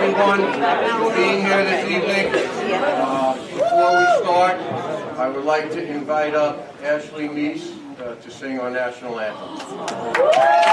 everyone for being here this evening. Before we start, I would like to invite up Ashley Meese to sing our national anthem.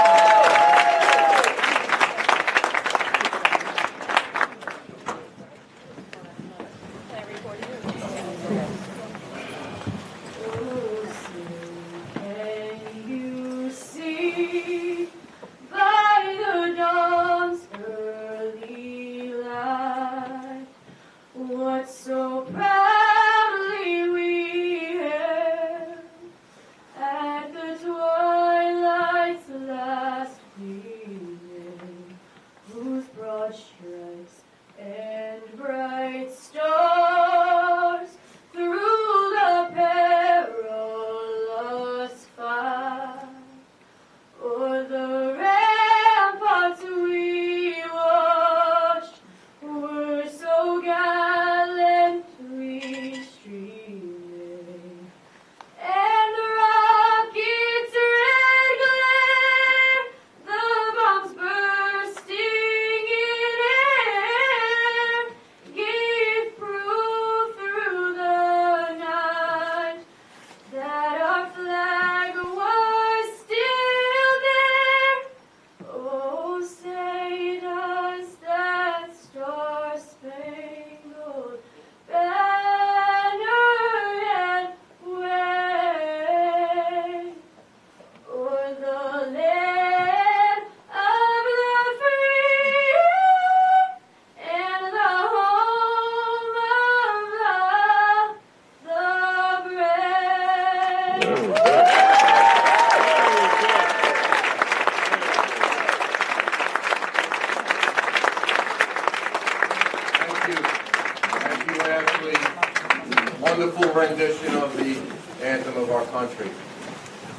Wonderful rendition of the anthem of our country.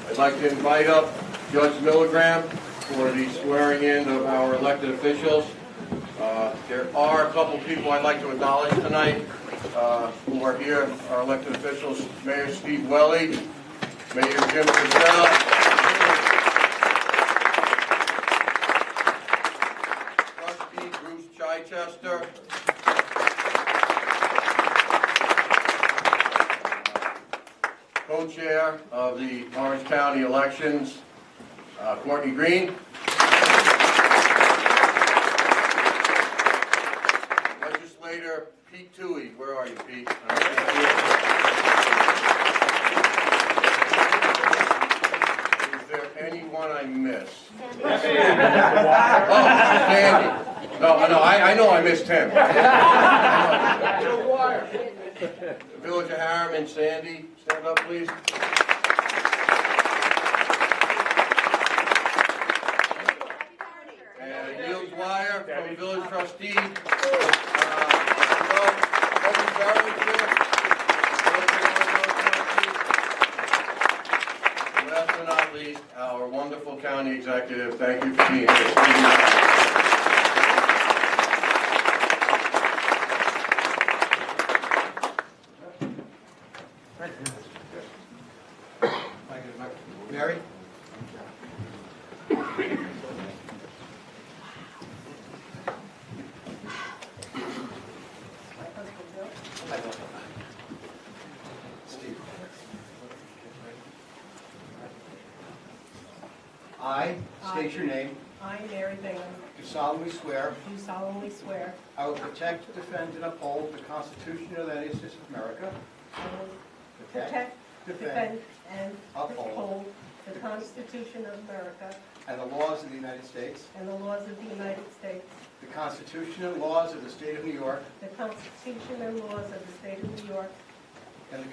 I'd like to invite up Judge Milligram for the swearing in of our elected officials. There are a couple people I'd like to acknowledge tonight who are here, our elected officials. Mayor Steve Welly, Mayor Jim Cazell, Trustee Bruce Chichester, Co-Chair of the Orange County elections, Courtney Green. Legislator Pete Toohey. Where are you, Pete? Is there anyone I missed? Oh, Sandy. No, I know I missed him. Village of Harriman, Sandy, stand up, please. And Neil Dwyer from the Village Trustee. Last but not least, our wonderful county executive. Thank you for being here. Mary? I state your name. I, Mary Bingham, Do solemnly swear do solemnly swear I will protect, defend, and uphold the Constitution of the United States of America. I will protect, defend, and uphold uphold the Constitution of America and the laws of the United States, and the laws of the United States, the Constitution and laws of the State of New York, the Constitution and laws of the State of New York, and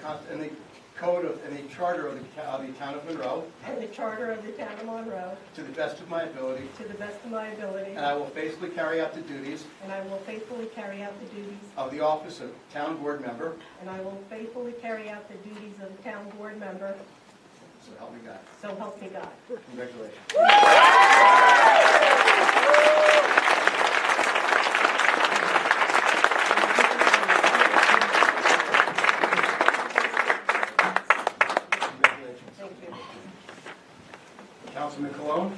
the Code of and the Charter of the Town of Monroe, and the Charter of the Town of Monroe, to the best of my ability, to the best of my ability, and I will faithfully carry out the duties and I will faithfully carry out the duties, of the office of Town Board Member. and I will faithfully carry out the duties of the Town Board Member, So help me God. so help me God. Congratulations. Thank you. Councilman Cologne.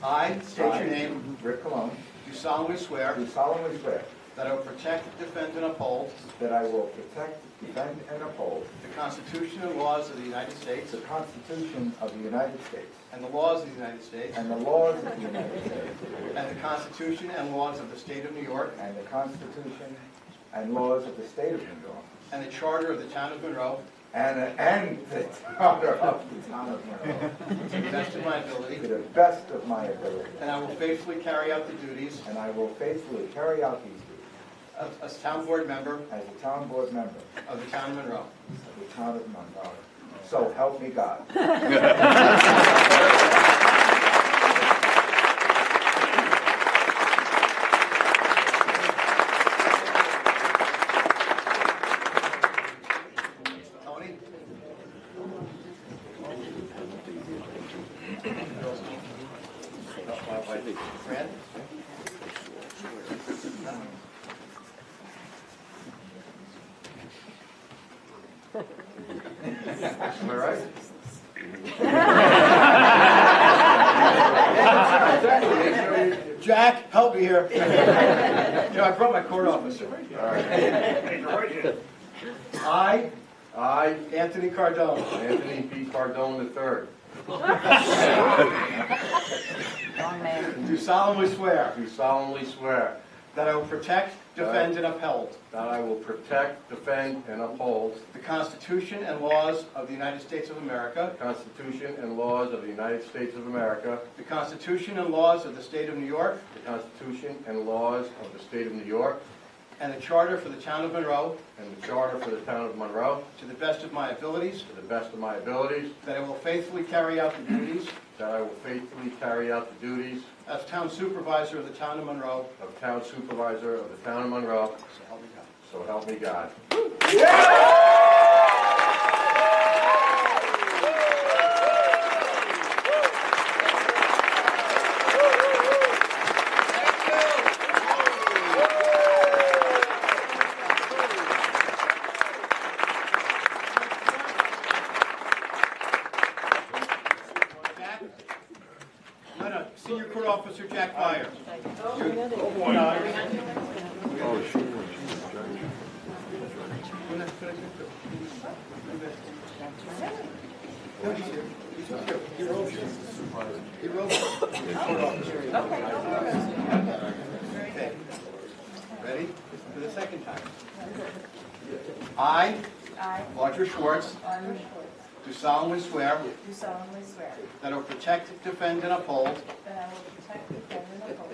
I state your name, Rick Colon, do solemnly swear do solemnly swear that I will protect, defend, and uphold that I will protect, defend, and uphold the Constitution and laws of the United States the Constitution of the United States and the laws of the United States and the laws of the United States and the Constitution and laws of the State of New York and the Constitution and laws of the State of New York and the Charter of the Town of Monroe and the Charter of the Town of Monroe to the best of my to ability, the best of my ability. and I will faithfully carry out the duties And I will faithfully carry out these duties as Town Board member as a town board member of the Town of Monroe. of the Town of Monroe. So help me God. Tony? Fred? Am I right? Jack, help me here. You know, I brought my court officer. All right. I, Anthony Cardone, Anthony P. Cardone III, do solemnly swear do solemnly swear that I will protect, defend, and uphold that I will protect, defend, and uphold the Constitution and laws of the United States of America, the Constitution and laws of the United States of America, the Constitution and laws of the State of New York, the Constitution and laws of the State of New York, and the Charter for the Town of Monroe, and the Charter for the Town of Monroe, to the best of my abilities, to the best of my abilities, that I will faithfully carry out the duties that I will faithfully carry out the duties as Town Supervisor of the Town of Monroe. of Town Supervisor of the Town of Monroe, So help me God. so help me God. Jack? No, Senior Court Officer Jack Meyer. Okay. Ready? For the second time. I, Audra Schwartz, Audra Schwartz, do solemnly swear do solemnly swear that I will protect, defend, and uphold that I will protect, defend, and uphold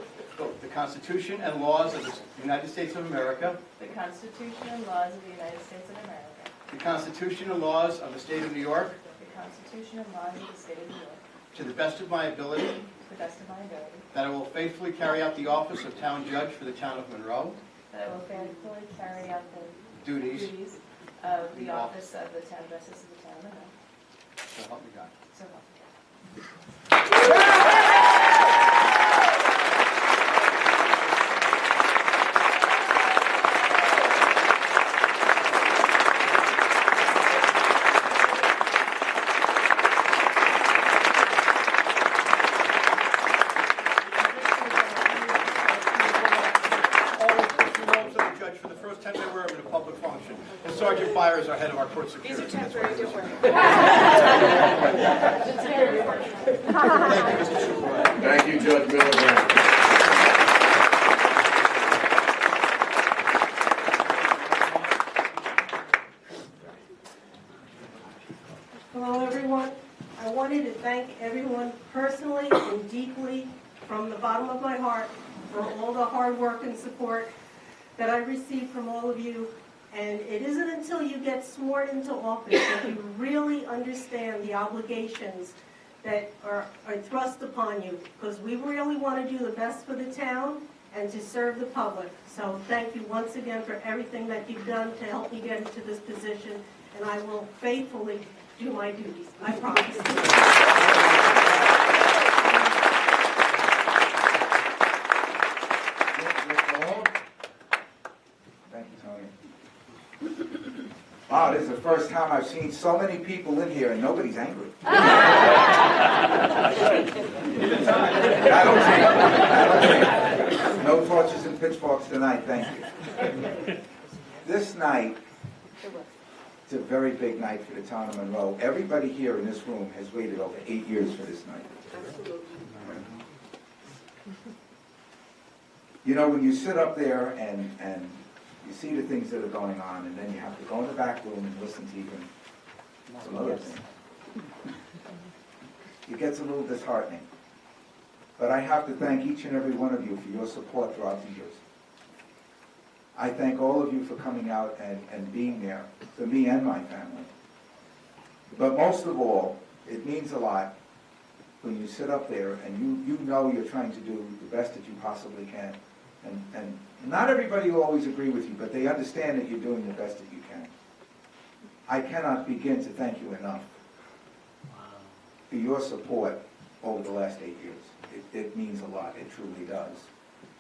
the Constitution and laws of the United States of America, the Constitution and laws of the United States of America, the Constitution and laws of the State of New York, the Constitution and laws of the State of New York, to the best of my ability, to the best of my ability, that I will faithfully carry out the office of Town Judge for the Town of Monroe, that I will faithfully carry out the duties, duties of the office of the Town Justice of the Town of Monroe. so help me God. So help me God. Judge, for the first time they wear them in a public function. And Sergeant Fire is our head of our court security. These are temporary, don't worry. Thank you, Mr. Supervisor. Thank you, Judge Milligran. Hello, everyone. I wanted to thank everyone personally and deeply from the bottom of my heart for all the hard work and support that I received from all of you. And it isn't until you get sworn into office that you really understand the obligations that are thrust upon you, because we really want to do the best for the town and to serve the public. So thank you once again for everything that you've done to help me get into this position, and I will faithfully do my duties. I promise. Thank you, Tony. Wow, this is the first time I've seen so many people in here and nobody's angry. That'll change. No torches and pitchforks tonight, thank you. This night, it's a very big night for the town of Monroe. Everybody here in this room has waited over 8 years for this night. You know, when you sit up there and you see the things that are going on, and then you have to go in the back room and listen to even some other things, it gets a little disheartening. But I have to thank each and every one of you for your support throughout the years. I thank all of you for coming out and being there for me and my family. But most of all, it means a lot when you sit up there and you know you're trying to do the best that you possibly can. And not everybody will always agree with you, but they understand that you're doing the best that you can. I cannot begin to thank you enough for your support over the last 8 years. It means a lot, it truly does.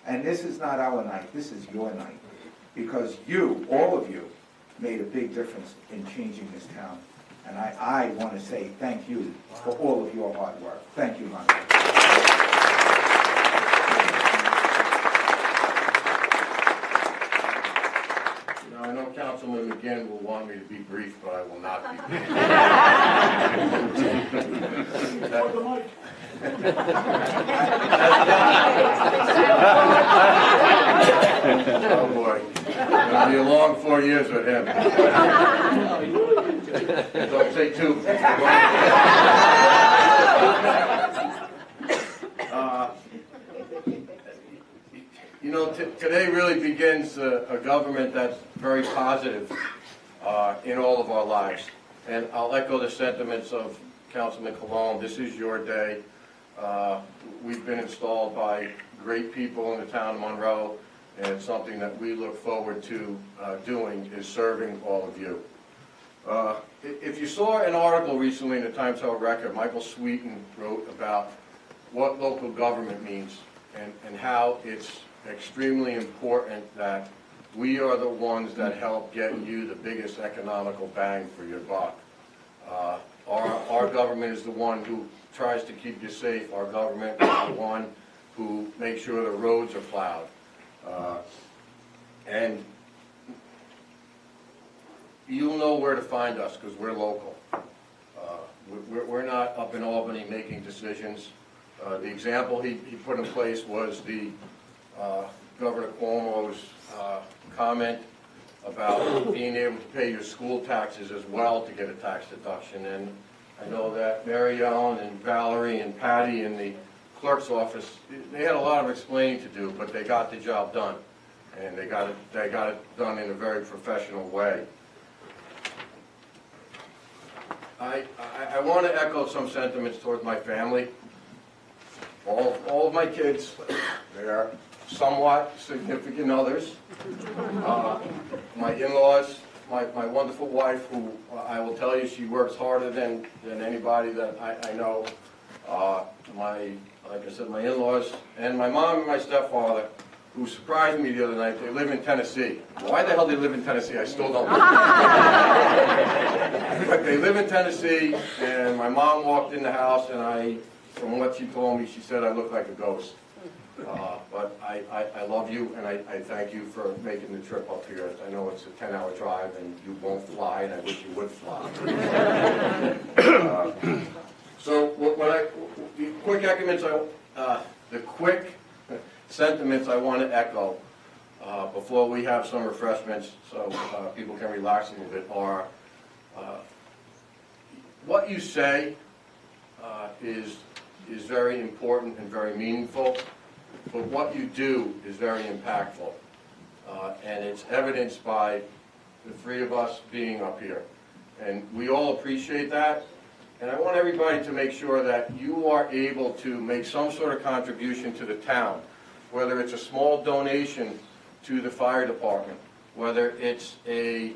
And this is not our night, this is your night. Because you, all of you, made a big difference in changing this town. And I want to say thank you for all of your hard work. Thank you, Ron. Now, I know Councilman McGinn will want me to be brief, but I will not be brief. Oh boy, it'll be a long 4 years with him. Don't say 2. You know, today really begins a government that's very positive in all of our lives. And I'll echo the sentiments of Councilman Colon. This is your day. We've been installed by great people in the town of Monroe, and it's something that we look forward to doing is serving all of you. If you saw an article recently in the Times Herald Record, Michael Sweeten wrote about what local government means and how it's extremely important that we are the ones that help get you the biggest economical bang for your buck. Our government is the one who tries to keep you safe. Our government is the one who makes sure the roads are plowed. And you'll know where to find us because we're local. We're not up in Albany making decisions. The example he put in place was the Governor Cuomo's comment about being able to pay your school taxes as well to get a tax deduction. And I know that Mary Ellen and Valerie and Patty in the clerk's office, they had a lot of explaining to do, but they got the job done. And they got it done in a very professional way. I want to echo some sentiments towards my family. All of my kids, they are somewhat significant others. My in-laws, my wonderful wife, who I will tell you she works harder than anybody that I know. Like I said, my in-laws, and my mom and my stepfather, who surprised me the other night. They live in Tennessee. Why the hell they live in Tennessee, I still don't know. But they live in Tennessee, and my mom walked in the house, and from what she told me, she said I look like a ghost. But I love you, and I thank you for making the trip up here. I know it's a 10-hour drive, and you won't fly, and I wish you would fly. So the quick sentiments I want to echo before we have some refreshments so people can relax a little bit are what you say is very important and very meaningful, but what you do is very impactful. And it's evidenced by the three of us being up here. And we all appreciate that. And I want everybody to make sure that you are able to make some sort of contribution to the town, whether it's a small donation to the fire department, whether it's a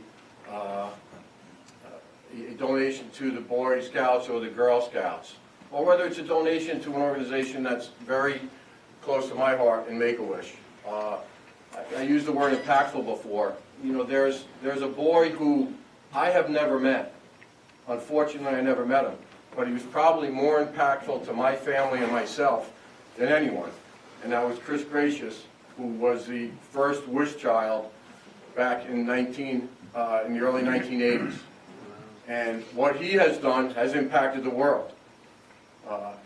donation to the Boy Scouts or the Girl Scouts, or whether it's a donation to an organization that's very close to my heart in Make-A-Wish. I used the word impactful before. You know, there's a boy who I have never met. Unfortunately, I never met him, but he was probably more impactful to my family and myself than anyone, and that was Chris Gracious, who was the first wish child back in the early 1980s. And what he has done has impacted the world.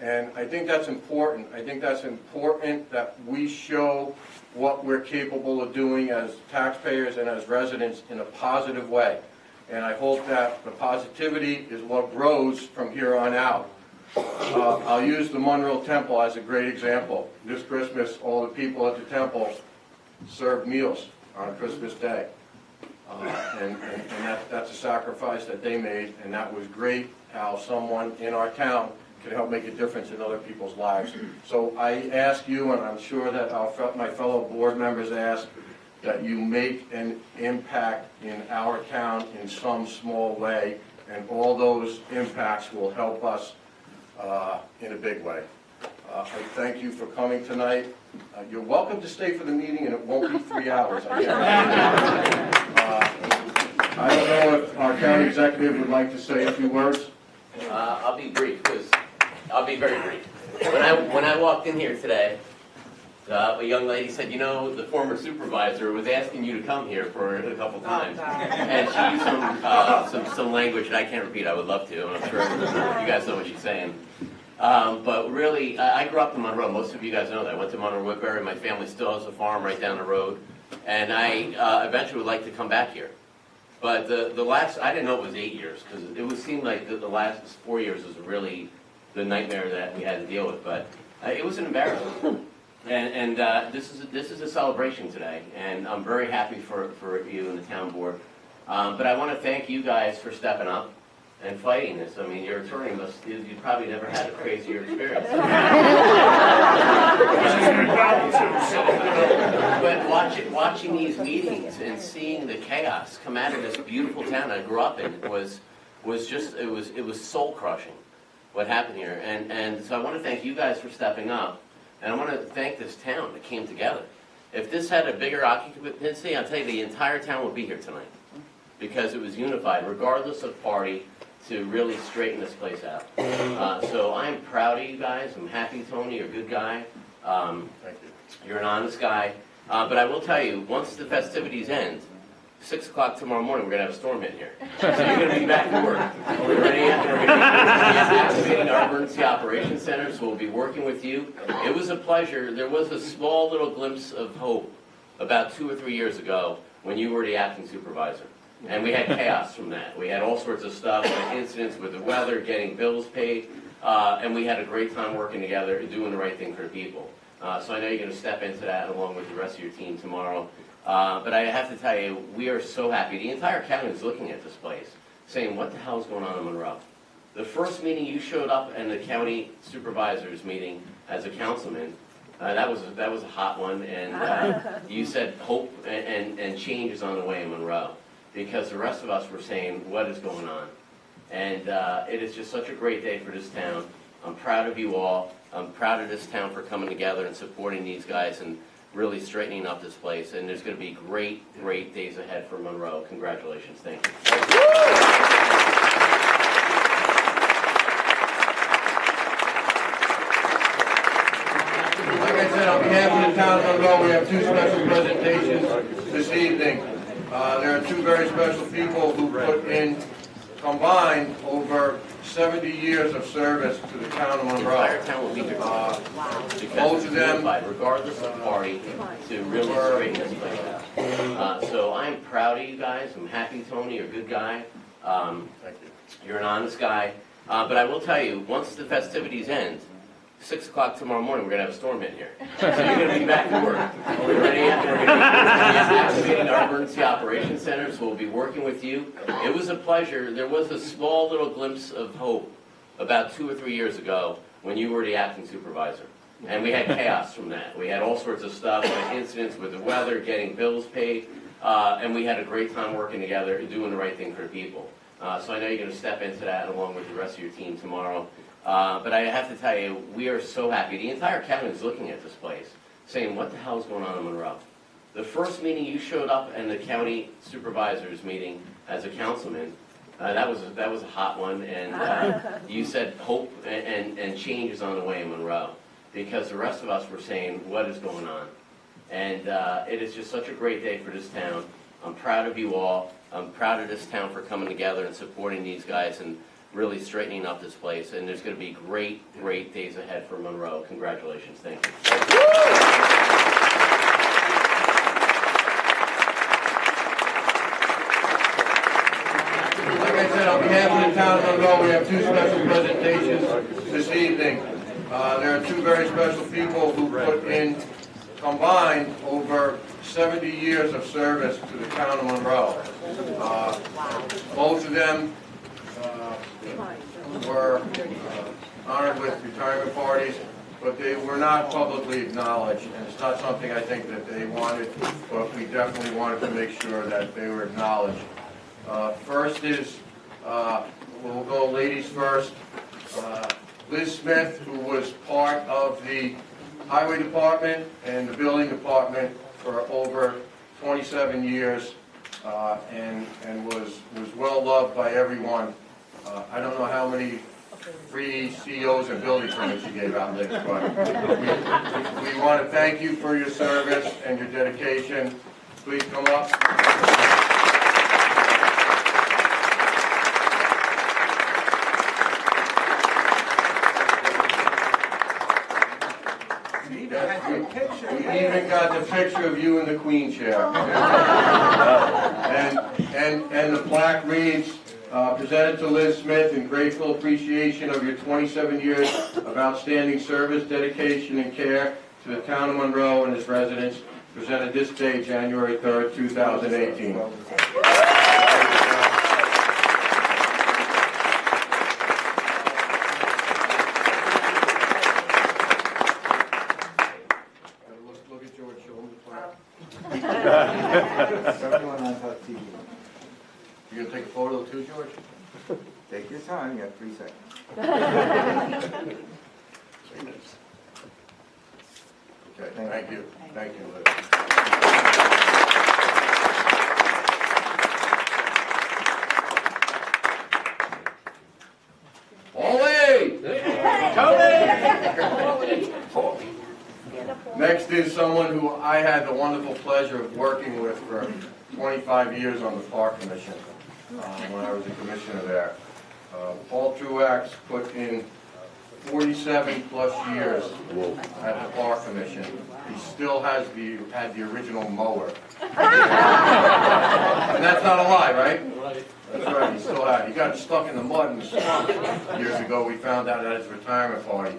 And I think that's important. I think that's important that we show what we're capable of doing as taxpayers and as residents in a positive way. And I hope that the positivity is what grows from here on out. I'll use the Monroe Temple as a great example. This Christmas, all the people at the temple served meals on Christmas Day. And that's a sacrifice that they made, and that was great how someone in our town can help make a difference in other people's lives. So I ask you, and I'm sure that my fellow board members ask, that you make an impact in our town in some small way, and all those impacts will help us in a big way. I thank you for coming tonight. You're welcome to stay for the meeting, and it won't be 3 hours. I don't know if our county executive would like to say a few words. I'll be brief, because I'll be very brief. When I walked in here today, a young lady said, you know, the former supervisor was asking you to come here for a couple times. And she used some language that I can't repeat. I would love to, and I'm sure you guys know what she's saying. But really, I grew up in Monroe. Most of you guys know that. I went to Monroe Woodbury. My family still has a farm right down the road. And I eventually would like to come back here. But the last, I didn't know it was 8 years, because it seemed like the last 4 years was really the nightmare that we had to deal with. But it was an embarrassment. And this is a celebration today, and I'm very happy for you and the town board. But I want to thank you guys for stepping up and fighting this. I mean, your attorney you probably never had a crazier experience. But watching these meetings and seeing the chaos come out of this beautiful town I grew up in was soul crushing what happened here. And so I want to thank you guys for stepping up. And I want to thank this town that came together. If this had a bigger occupancy, I'll tell you, the entire town would be here tonight, because it was unified, regardless of party, to really straighten this place out. So I'm proud of you guys. I'm happy, Tony. You're a good guy. Thank you. You're an honest guy. But I will tell you, once the festivities end, 6 o'clock tomorrow morning, we're going to have a storm hit here. So you're going to be back to work. We're going to be activating our emergency operations center, so we'll be working with you. It was a pleasure. There was a small little glimpse of hope about 2 or 3 years ago when you were the acting supervisor. And we had chaos from that. We had all sorts of stuff, like incidents with the weather, getting bills paid, and we had a great time working together and doing the right thing for the people. So I know you're going to step into that along with the rest of your team tomorrow. But I have to tell you, we are so happy. The entire county is looking at this place, saying, what the hell is going on in Monroe? The first meeting you showed up in the county supervisors meeting as a councilman, that was a hot one, and you said hope and change is on the way in Monroe, because the rest of us were saying, what is going on? And it is just such a great day for this town. I'm proud of you all. I'm proud of this town for coming together and supporting these guys and really straightening up this place. And there's going to be great, great days ahead for Monroe. Congratulations. Thank you. Like I said, on behalf of the town of Monroe, we have 2 special presentations this evening. There are 2 very special people who put in combined over 70 years of service to the town of The Monroe. entire town will be here tonight, because Both it's of them, unified, regardless of party, to really straighten this place out. So I'm proud of you guys. I'm happy, Tony. You're a good guy. thank you. You're an honest guy. But I will tell you, once the festivities end, 6 o'clock tomorrow morning, we're going to have a storm hit here. So you're going to be back to work. We're going to be activating our emergency operations center, so we'll be working with you. It was a pleasure. There was a small little glimpse of hope about 2 or 3 years ago when you were the acting supervisor. And we had chaos from that. We had all sorts of stuff, like incidents with the weather, getting bills paid, and we had a great time working together and doing the right thing for the people. So I know you're going to step into that along with the rest of your team tomorrow. But I have to tell you, we are so happy. The entire county is looking at this place, saying, what the hell is going on in Monroe? The first meeting you showed up in the county supervisors meeting as a councilman, that was a hot one, and you said hope and change is on the way in Monroe, because the rest of us were saying, what is going on? And it is just such a great day for this town. I'm proud of you all. I'm proud of this town for coming together and supporting these guys and really straightening up this place. And there's going to be great, great days ahead for Monroe. Congratulations. Thank you. Like I said, on behalf of the town of Monroe, we have two special presentations this evening. There are two very special people who put in combined over 70 years of service to the town of Monroe. Both of them were honored with retirement parties, but they were not publicly acknowledged, and it's not something I think that they wanted, but we definitely wanted to make sure that they were acknowledged. First is, we'll go ladies first, Liz Smith, who was part of the Highway Department and the Building Department for over 27 years, and was well loved by everyone. I don't know how many free COs and building permits you gave out, Liz, but we want to thank you for your service and your dedication. Please come up. We even got the picture of you in the Queen chair. And the plaque reads, presented to Liz Smith in grateful appreciation of your 27 years of outstanding service, dedication, and care to the town of Monroe and its residents, presented this day, January 3rd, 2018. Everyone on top TV. You gonna take a photo too, George? Take your time, you have 3 seconds. Okay, thank you. Thank you, Liz. Next is someone who I had the wonderful pleasure of working with for 25 years on the Park Commission when I was a commissioner there. Paul Truax put in 47 plus years at the Park Commission. He still had the original mower. And that's not a lie, right? That's right, he still had it. He got stuck in the mud in the swamp years ago. We found out at his retirement party.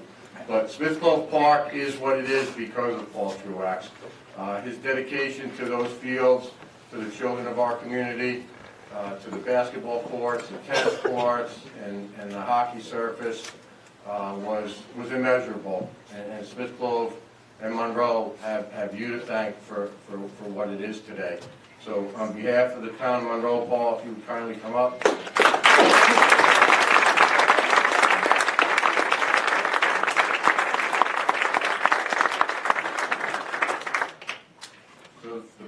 But Smith Clove Park is what it is because of Paul Truax. His dedication to those fields, to the children of our community, to the basketball courts, the tennis courts, and the hockey surface was immeasurable. And Smith Clove and Monroe have you to thank for what it is today. So on behalf of the town of Monroe, Paul, if you would kindly come up.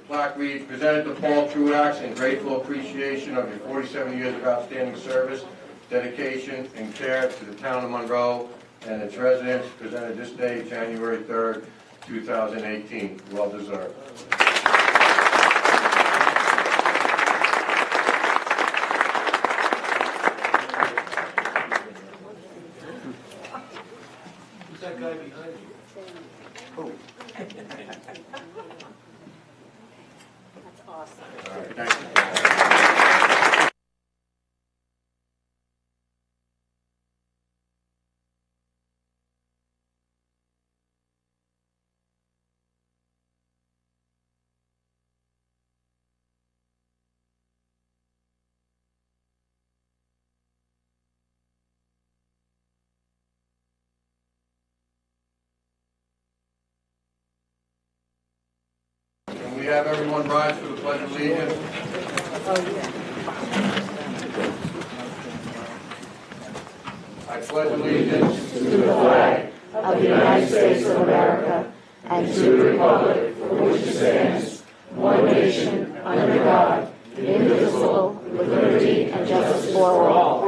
Plaque reads, presented to Paul Truax in grateful appreciation of your 47 years of outstanding service, dedication, and care to the town of Monroe and its residents, presented this day, January 3rd, 2018. Well deserved. Who's that guy behind you? Oh. That's awesome. All right, thank you. Can we have everyone rise for the Pledge of Allegiance? I pledge allegiance to the flag of the United States of America and to the republic for which it stands, one nation, under God, indivisible, with liberty and justice for all.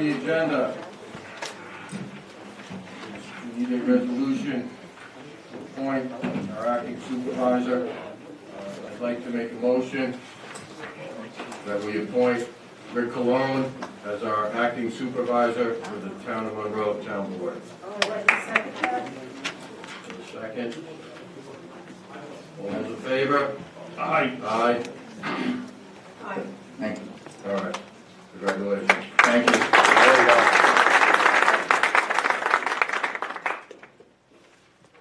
the agenda, we need a resolution to appoint our acting supervisor. I'd like to make a motion that we appoint Rick Cologne as our acting supervisor for the Town of Monroe Town Board. I'd like to second that. For a second. All those in favor? Aye. Aye. Aye. Thank you. All right. Congratulations. Thank you.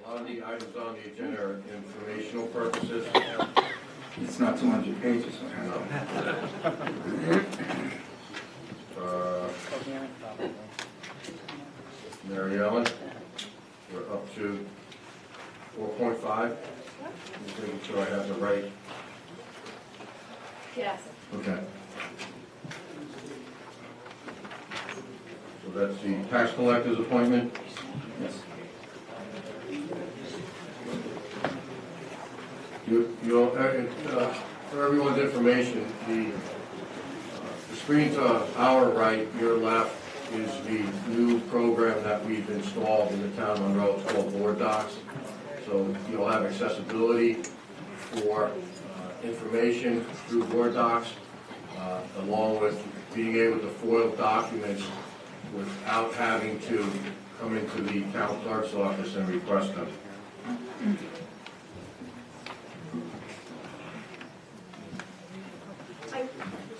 A lot of the items on the agenda are informational purposes. It's not 200 pages. Mary Ellen, we're up to 4.5. Just making sure I have the right. Yes. Okay. So that's the tax collector's appointment. Yes. For everyone's information, the screen to our right, your left, is the new program that we've installed in the town of Monroe. It's called Board Docs. So you'll have accessibility for information through Board Docs, along with being able to foil documents without having to come into the town clerk's office and request them.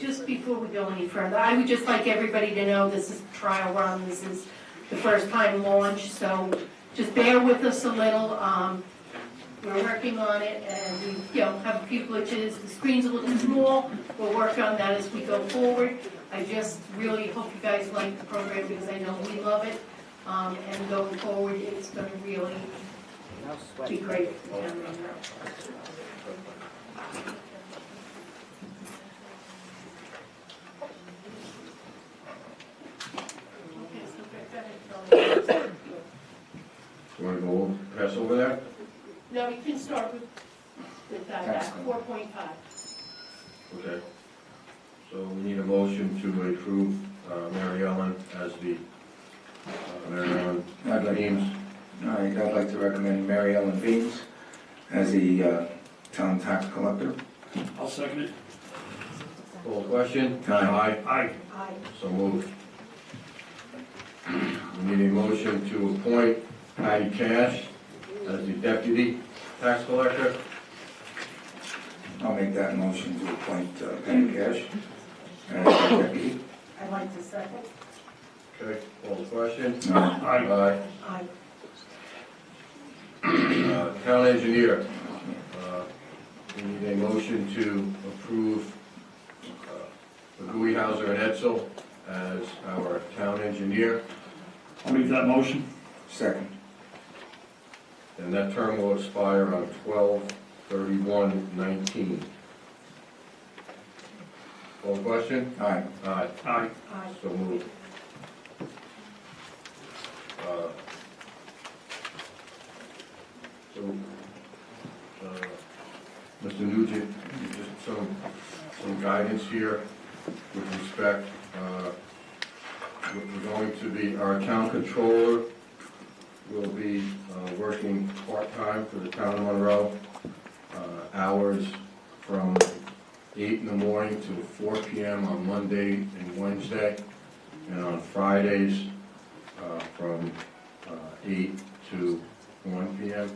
Just before we go any further, I would just like everybody to know this is a trial run, this is the first time launch, so just bear with us a little. We're working on it, and we have a few glitches. The screen's a little small. We'll work on that as we go forward. I just really hope you guys like the program, because I know we love it. And going forward, it's going to really be great for the town of Monroe. You want to go pass over there? No, you can start with that 4.5. Okay. So we need a motion to approve Mary Ellen as the Mary Ellen Beams. All right, I'd like to recommend Mary Ellen Beams as the town tax collector. I'll second it. Call the question? Aye. Aye. Aye. So moved. We need a motion to appoint Patty Cash as the deputy tax collector. I'll make that motion to appoint Penny Cash as the deputy. I'd like to second. Okay, call the question? Aye. Aye. Town engineer, we need a motion to approve McGuey, Hauser, and Edsel as our town engineer, I'll make that motion. Second. and that term will expire on 12/31/19. Call the question? Aye. Aye. Aye. Aye. So moved. Mr. Nugent, just some guidance here with respect. We're going to be, our town controller will be working part-time for the town of Monroe. Hours from 8 in the morning to 4 p.m. on Monday and Wednesday, and on Fridays from 8 to 1 p.m.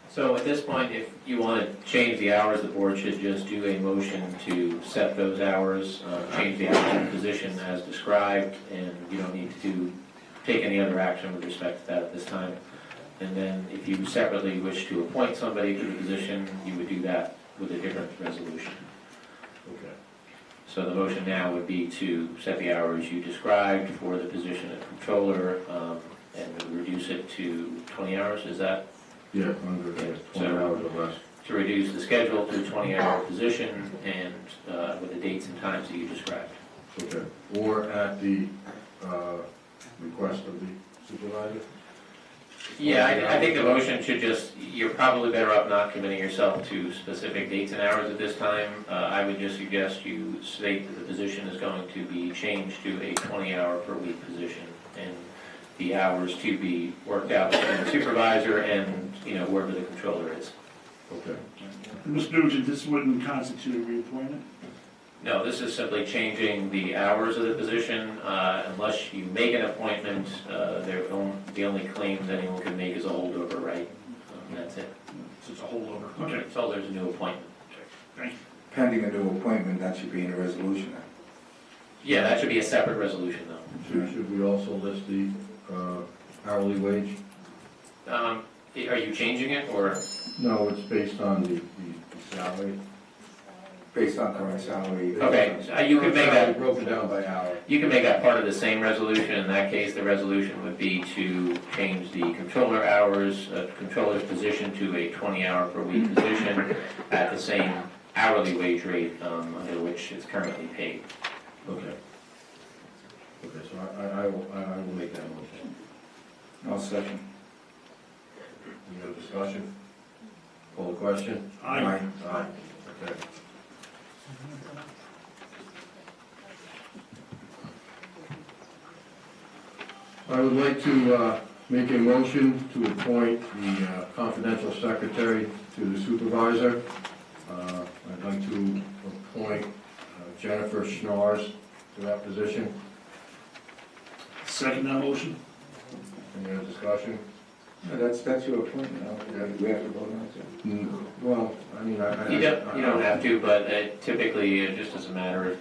So at this point, if you want to change the hours, the board should just do a motion to set those hours, change the hours position as described, and you don't need to take any other action with respect to that at this time. And then if you separately wish to appoint somebody to the position, you would do that with a different resolution. Okay. So the motion now would be to set the hours you described for the position of controller, and reduce it to 20 hours, is that? Yeah, under 20 hours or less. To reduce the schedule to a 20-hour position and with the dates and times that you described. Okay. Or at the request of the supervisor? Yeah, I think the motion should just, you're probably better off not committing yourself to specific dates and hours at this time. I would just suggest you state that the position is going to be changed to a 20-hour per week position, and the hours to be worked out between the supervisor and, whoever the controller is. Okay. Mr. Nugent, this wouldn't constitute a reappointment? No, this is simply changing the hours of the position. Unless you make an appointment, the only claims anyone can make is a holdover right. That's it. So it's a holdover. Okay, So there's a new appointment. thank you. Pending a new appointment, that should be in a resolution. Yeah, that should be a separate resolution, though. Should we also list the hourly wage? Are you changing it, or? No, it's based on the salary. Based on current salary. Okay, you could make that, Broken down by hour. you can make that part of the same resolution. In that case, the resolution would be to change the controller hours, controller's position to a 20-hour per week position at the same hourly wage rate under which it's currently paid. Okay. Okay, so I will make that motion. I'll second. Any other discussion? Call the question? Aye. Aye. Okay. I would like to make a motion to appoint the confidential secretary to the supervisor. I'd like to appoint Jennifer Schnars to that position. Second that motion? Any other discussion? No, that's your appointment. I don't think we have to vote on it. Well, I mean, You don't have to, but typically, just as a matter of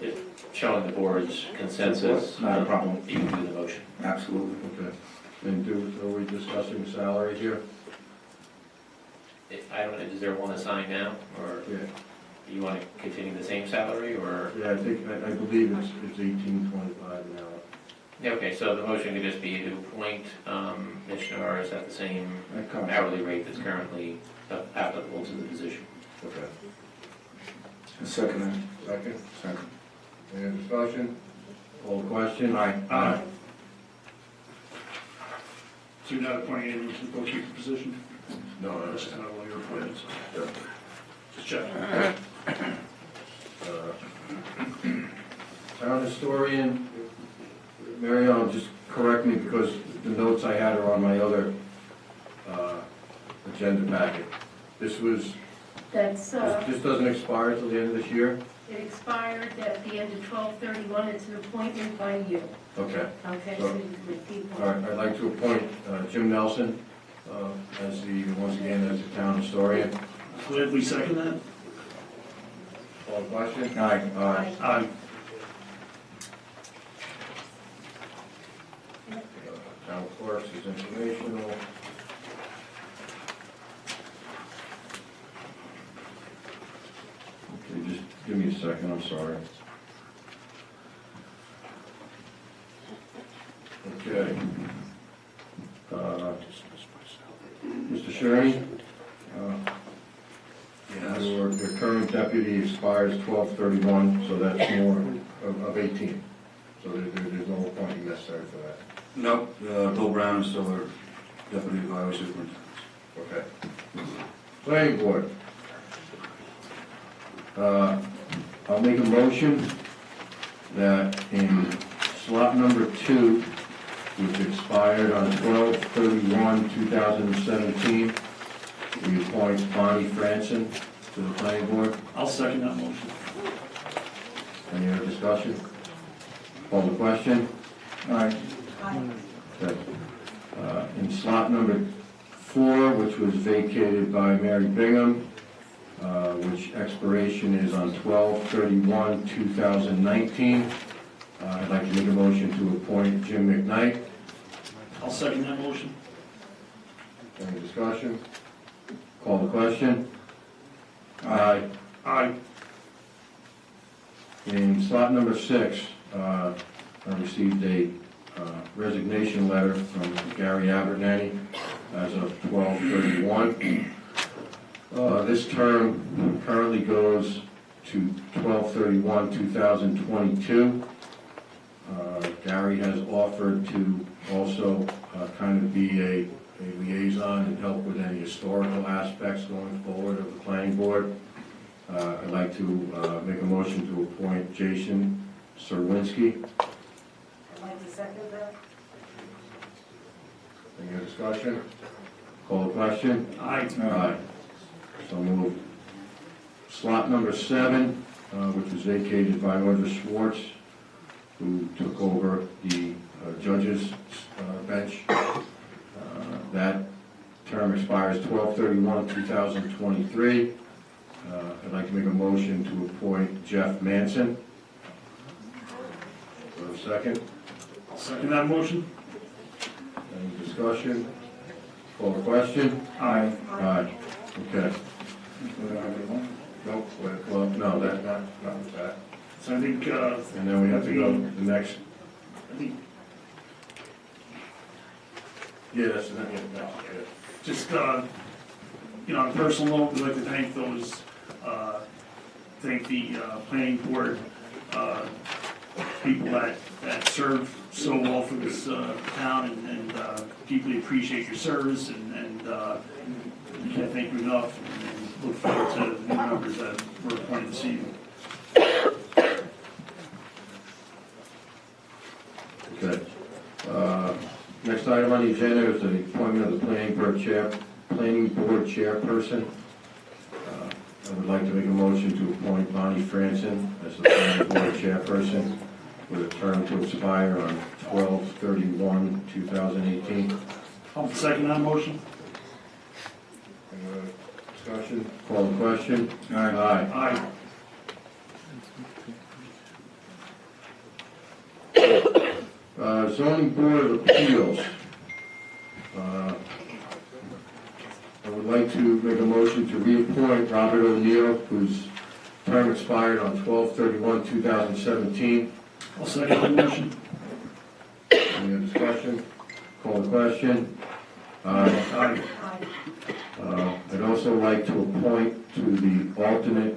showing the board's consensus, Not a problem. you can do the motion. Absolutely. Okay. And are we discussing salary here? I don't know, is there one assigned now, or Yeah. you want to continue the same salary, or? Yeah, I believe it's 18.25 an hour. Yeah, okay, so the motion could just be to appoint Ms. Schnars at the same That comes. hourly rate that's currently applicable to the position. Okay. Second that. Second? Second. Any other discussion? Call the question? Aye. So you're not appointing anyone to the bookkeeper position? No, no, That's kind of one of your appointments. no. Just check. Town historian, Mary Ellen, just correct me because the notes I had are on my other agenda packet. This doesn't expire until the end of this year? It expired at the end of 12/31, it's an appointment by you. Okay. Okay, so you can repeat All right, I'd like to appoint Jim Nelson once again, as the town historian. Gladly second that? Call the question? Aye. Aye. Aye. Town clerks is informational. Okay, just give me a second, I'm sorry. Okay. Mr. Sherry? Your current deputy expires 12/31, so that's more of 18. So there's no appointment necessary for that. No, Bill Brown is still our deputy highway superintendent. Okay. Planning board. I'll make a motion that in slot number 2, which expired on 12/31/2017, we appoint Bonnie Franson to the planning board. I'll second that motion. Any other discussion? Call the question? Aye. Okay. In slot number 4, which was vacated by Mary Bingham, which expiration is on 12/31/2019. I'd like to make a motion to appoint Jim McKnight. I'll second that motion. Any discussion? Call the question? Aye. Aye. In slot number 6, I received a resignation letter from Gary Abernathy as of 12/31. This term currently goes to 12/31/2022. Gary has offered to also kind of be a a liaison and help with any historical aspects going forward of the planning board. I'd like to make a motion to appoint Jason Serwinski. I'd like to second that. Any other discussion? Call the question? Aye. Aye. So moved. Slot number 7, which was vacated by Audra Schwartz, who took over the judges' bench. That term expires 12/31/2023. I'd like to make a motion to appoint Jeff Manson. For a second. I'll second that motion. Any discussion? Call the question? Aye. Aye. Okay. Nope, well, no, not with that. So I think, And then we have to go to the next. I think Yeah, that's the next. just, on a personal note, we'd like to thank the planning board, people that serve so well for this town and deeply appreciate your service and can't thank you enough and look forward to the new members that were appointed this evening. Okay. Next item on the agenda is the appointment of the planning board chairperson. I would like to make a motion to appoint Bonnie Franson as the planning board chairperson with a term to expire on 12/31/2018. I'll second that motion. Any other discussion? Call the question? Aye. Aye. Zoning Board of Appeals. I would like to make a motion to reappoint Robert O'Neill, whose term expired on 12/31/2017. I'll second the motion. Any other discussion? Call the question? Aye. I'd also like to appoint to the alternate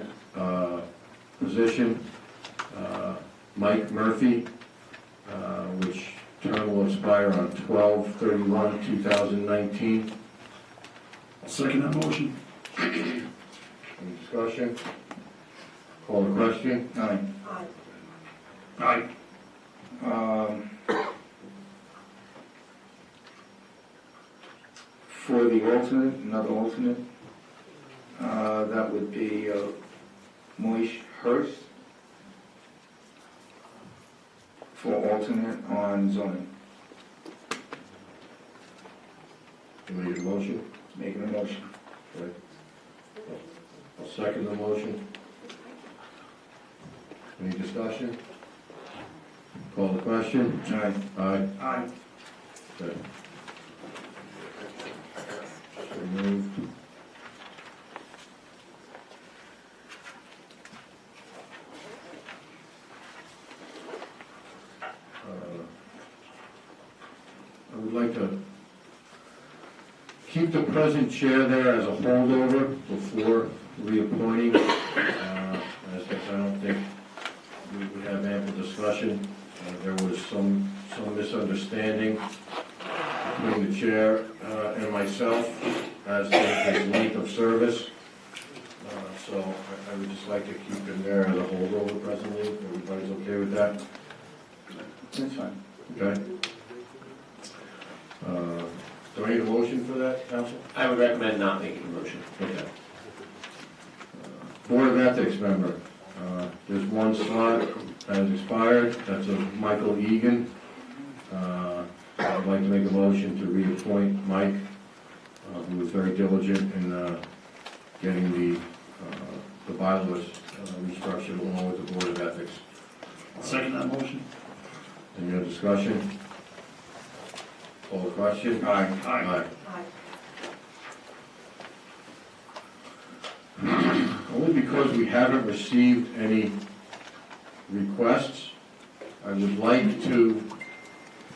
position Mike Murphy, which term will expire on 12/31/2019. I'll second that motion. Any discussion? Call the question? Aye. Aye. For the alternate, another alternate, that would be Moish Hurst for alternate on zoning. You make a motion? Making a motion. Okay. I'll second the motion. Any discussion? Call the question? Aye. Aye. Aye. Okay. So moved. I would like to keep the present chair there as a holdover before reappointing. As I don't think we have ample discussion. There was some misunderstanding between the chair and myself as to his length of service. So I would just like to keep him there as a holdover presently. Everybody's okay with that? That's fine. Okay. Do I need a motion for that, council? I would recommend not making a motion. Okay. Board of Ethics member, there's one slot that has expired, that's of Michael Egan. I'd like to make a motion to reappoint Mike, who was very diligent in getting the bylaws restructured along with the Board of Ethics. I'll second that motion. Any other discussion? Call the question? Aye. Aye. Only because we haven't received any requests, I would like to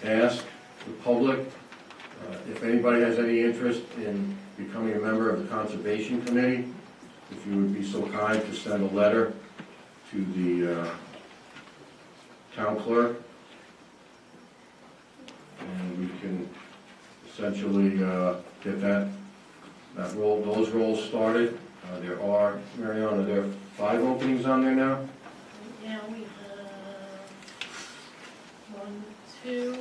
ask the public if anybody has any interest in becoming a member of the Conservation Committee, if you would be so kind to send a letter to the town clerk, and we can essentially get those roles started. There are, Mariana, there are 5 openings on there now? Now we have 1, 2,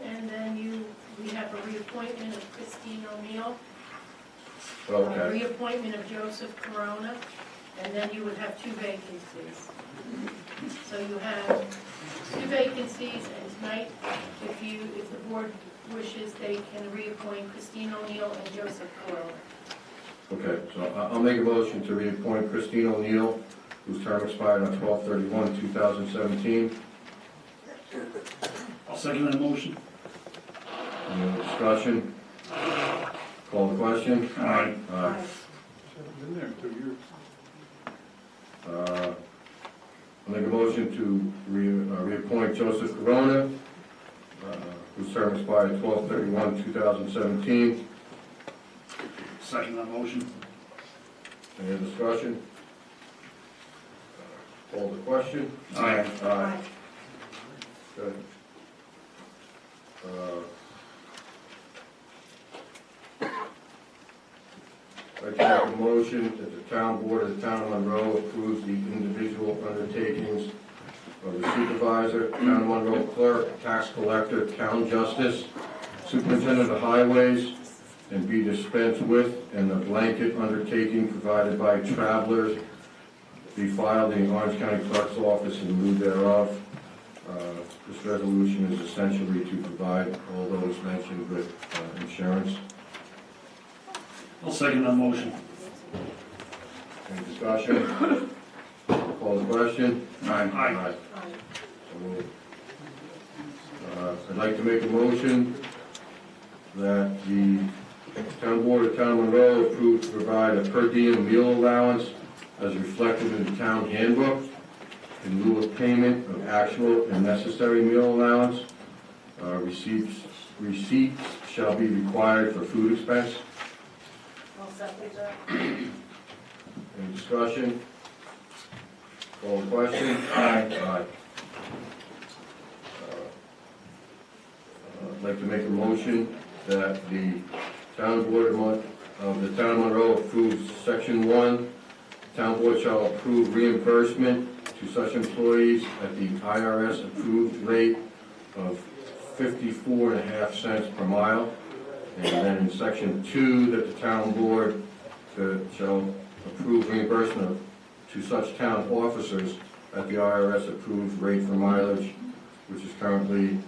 and then we have a reappointment of Christine O'Neill. Okay. Reappointment of Joseph Corona, and then you would have 2 vacancies. So you have 2 vacancies, and tonight, if the board wishes, they can reappoint Christine O'Neill and Joseph Corona. Okay, so I'll make a motion to reappoint Christine O'Neill, whose term expired on 12/31/2017. I'll second that motion. Any other discussion? Call the question? Aye. Been there 2 years. I'll make a motion to reappoint Joseph Corona, whose term expired 12/31/2017. Second that motion. Any other discussion? Call the question? Aye. Aye. Good. I'd like to make a motion that the town board of the town of Monroe approves the individual undertakings of the supervisor, town of Monroe clerk, tax collector, town justice, superintendent of highways, and be dispensed with, and the blanket undertaking provided by travelers be filed in the Orange County Clerk's office in lieu thereof. This resolution is essentially to provide all those mentioned with insurance. I'll second that motion. Any discussion? Call the question? Aye. So moved. I'd like to make a motion that the town board of town of Monroe approve to provide a per diem meal allowance as reflected in the town handbook in lieu of payment of actual and necessary meal allowance. Receipts shall be required for food expense. I'll second that. Any discussion? Call the question? Aye. I'd like to make a motion that the town board of the town of Monroe approves section 1. Town board shall approve reimbursement to such employees at the IRS approved rate of 54.5 cents per mile. And then in section 2, that the town board shall approve reimbursement to such town officers at the IRS approved rate for mileage, which is currently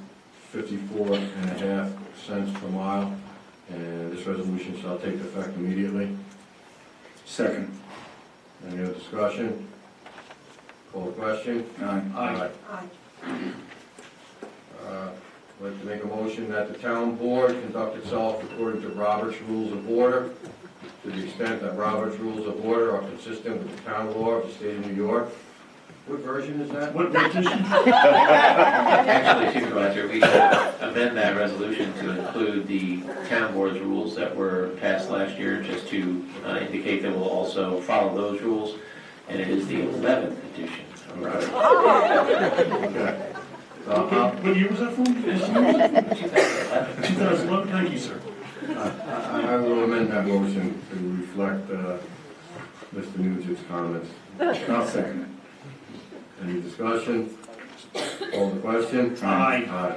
54.5 cents per mile. And this resolution shall take effect immediately. Second. Any other discussion? Call the question? Aye. I'd like to make a motion that the town board conduct itself according to Robert's Rules of Order, to the extent that Robert's Rules of Order are consistent with the town law of the state of New York. What version is that? What petition? Actually, Supervisor, we should amend that resolution to include the town board's rules that were passed last year, just to indicate that we'll also follow those rules. And it is the 11th edition of Robert's. Okay. What year was that from? 2011. 2011, thank you, sir. I will amend that motion to reflect Mr. Nugent's comments. I'll second it. Any discussion? Call the question? Aye.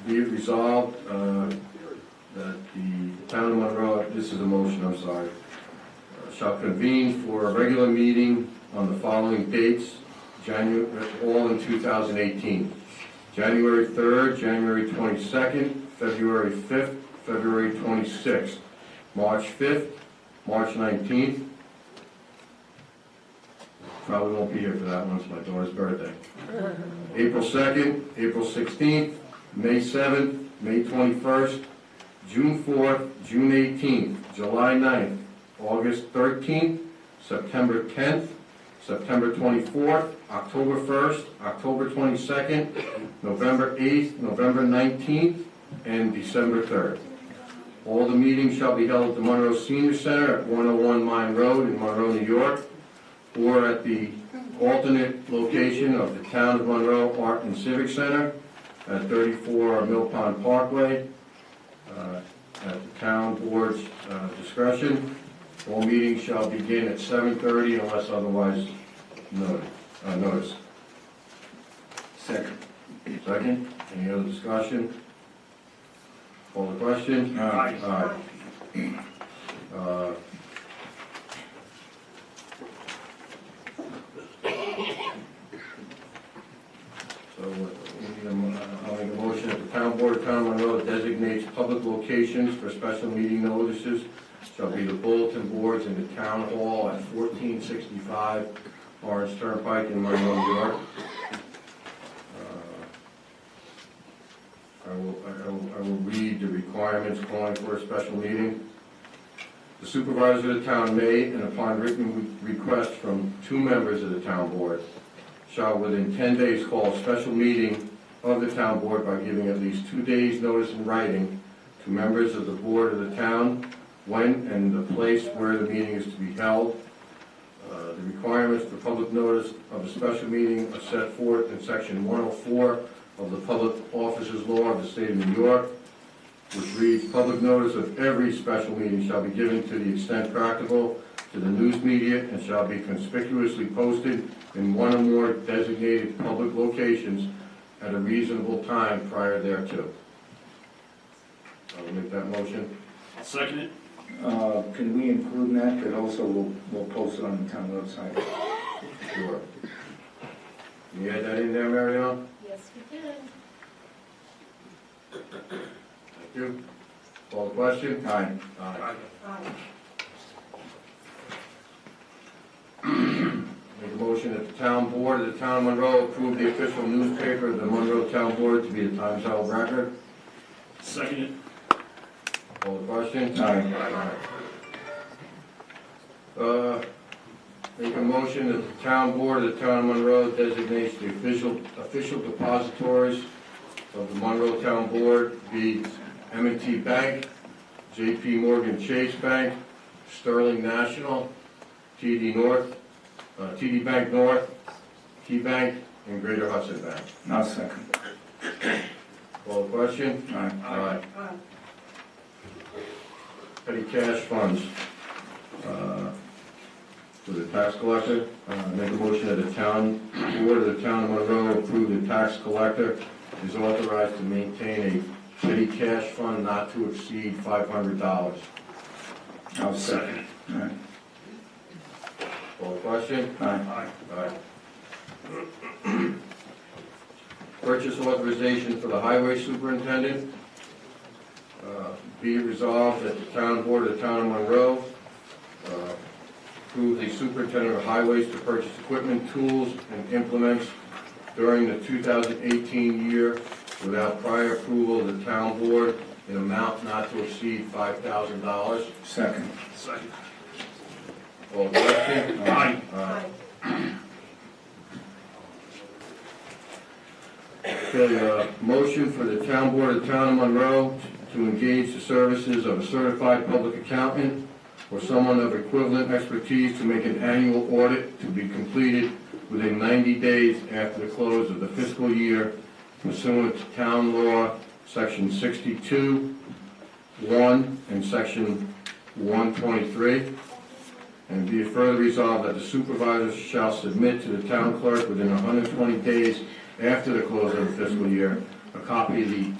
Be it resolved that the town of Monroe, this is a motion, I'm sorry, shall convene for a regular meeting on the following dates, all in 2018. January 3rd, January 22nd, February 5th, February 26th, March 5th, March 19th. Probably won't be here for that one, it's my daughter's birthday. April 2nd, April 16th, May 7th, May 21st, June 4th, June 18th, July 9th, August 13th, September 10th, September 24th, October 1st, October 22nd, November 8th, November 19th, and December 3rd. All the meetings shall be held at the Monroe Senior Center at 101 Mine Road in Monroe, New York, or at the alternate location of the Town of Monroe Art and Civic Center at 34 Mill Pond Parkway, at the town board's discretion. All meetings shall begin at 7:30 unless otherwise noticed. Second. Second, any other discussion? Call the question? Aye. Aye. So, I'll make a motion that the town board of Town of Monroe designates public locations for special meeting notices shall be the bulletin boards in the town hall at 1465 Orange Turnpike in Monroe, New York. I will read the requirements calling for a special meeting. The supervisor of the town may, and upon written request from 2 members of the town board, shall within 10 days call a special meeting of the town board by giving at least 2 days' notice in writing to members of the board of the town when and the place where the meeting is to be held. The requirements for public notice of a special meeting are set forth in section 104 of the Public Officers Law of the State of New York, which reads, public notice of every special meeting shall be given to the extent practical to the news media and shall be conspicuously posted in one or more designated public locations at a reasonable time prior thereto. I will make that motion. I'll second it. Can we include in that also we'll post it on the town website? Sure. Can you add that in there, Marion? Yes, we can. Thank you. Call the question? Aye. Aye. Make a motion that the town board of the town of Monroe approve the official newspaper of the Monroe Town Board to be the Times Herald Record. Second it. Call the question? Aye. Make a motion that the town board of the town of Monroe designates the official depositories of the Monroe Town Board be M&T Bank, J.P. Morgan Chase Bank, Sterling National, TD Bank North, T-Bank, and Greater Hudson Bank. I'll second. Call the question? Aye. Aye. Petty cash funds. For the tax collector, make a motion that the town board of the town of Monroe approve the tax collector is authorized to maintain a petty cash fund not to exceed $500. I'll second. Aye. Call the question? Aye. Aye. Purchase authorization for the highway superintendent. Be it resolved that the town board of the town of Monroe approve the superintendent of highways to purchase equipment, tools, and implements during the 2018 year without prior approval of the town board in amount not to exceed $5,000. Second. Second. Call the question? Aye. Aye. Okay, motion for the town board of the town of Monroe to engage the services of a certified public accountant or someone of equivalent expertise to make an annual audit to be completed within 90 days after the close of the fiscal year pursuant to town law, section 62, 1, and section 123. And be it further resolved that the supervisors shall submit to the town clerk within 120 days after the close of the fiscal year a copy of the